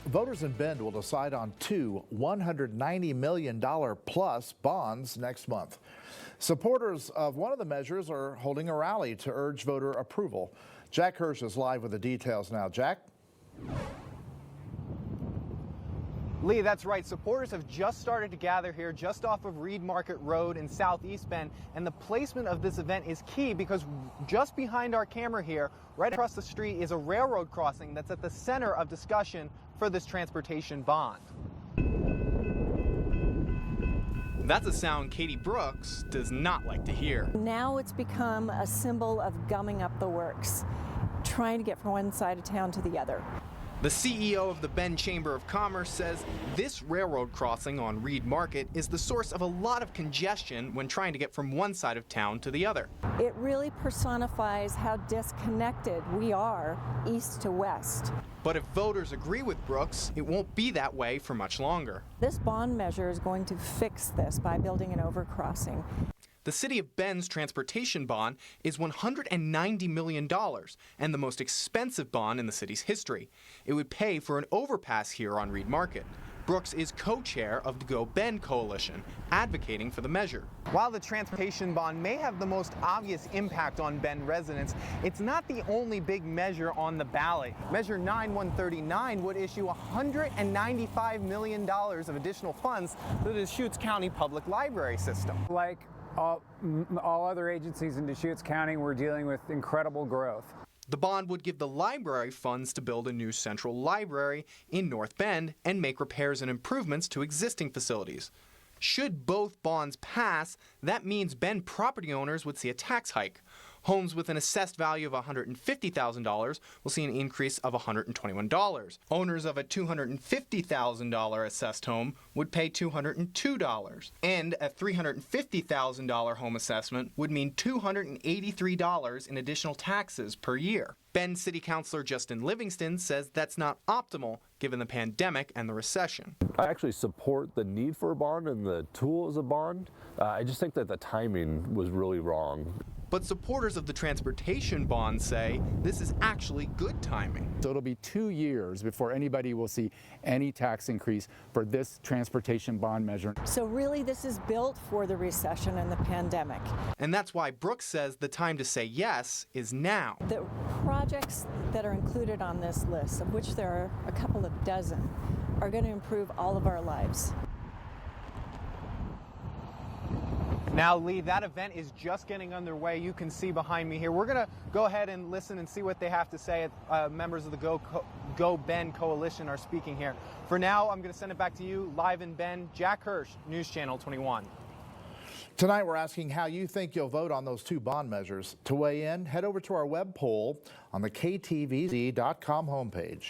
Voters in Bend will decide on two $190 million plus bonds next month. Supporters of one of the measures are holding a rally to urge voter approval. Jack Hirsch is live with the details now. Jack? Lee, that's right. Supporters have just started to gather here just off of Reed Market Road in Southeast Bend, and the placement of this event is key because just behind our camera here, right across the street, is a railroad crossing that's at the center of discussion for this transportation bond. That's a sound Katie Brooks does not like to hear. Now it's become a symbol of gumming up the works, trying to get from one side of town to the other. The CEO of the Bend Chamber of Commerce says this railroad crossing on Reed Market is the source of a lot of congestion when trying to get from one side of town to the other. It really personifies how disconnected we are east to west. But if voters agree with Brooks, it won't be that way for much longer. This bond measure is going to fix this by building an overcrossing. The City of Bend's transportation bond is $190 million and the most expensive bond in the city's history. It would pay for an overpass here on Reed Market. Brooks is co-chair of the Go Bend Coalition, advocating for the measure. While the transportation bond may have the most obvious impact on Bend residents, it's not the only big measure on the ballot. Measure 9139 would issue $195 million of additional funds to the Deschutes County Public Library system. Like all other agencies in Deschutes County, we're dealing with incredible growth. The bond would give the library funds to build a new central library in North Bend and make repairs and improvements to existing facilities. Should both bonds pass, that means Bend property owners would see a tax hike. Homes with an assessed value of $150,000 will see an increase of $121. Owners of a $250,000 assessed home would pay $202. And a $350,000 home assessment would mean $283 in additional taxes per year. Bend City Councilor Justin Livingston says that's not optimal given the pandemic and the recession. I actually support the need for a bond and the tool as a bond. I just think that the timing was really wrong. But supporters of the transportation bond say this is actually good timing. So it'll be 2 years before anybody will see any tax increase for this transportation bond measure. So really this is built for the recession and the pandemic. And that's why Brooks says the time to say yes is now. The projects that are included on this list, of which there are a couple of dozen, are going to improve all of our lives. Now, Lee, that event is just getting underway. You can see behind me here. We're going to go ahead and listen and see what they have to say. Members of the Go Bend Coalition are speaking here. For now, I'm going to send it back to you live in Bend. Jack Hirsch, News Channel 21. Tonight, we're asking how you think you'll vote on those two bond measures. To weigh in, head over to our web poll on the KTVZ.com homepage.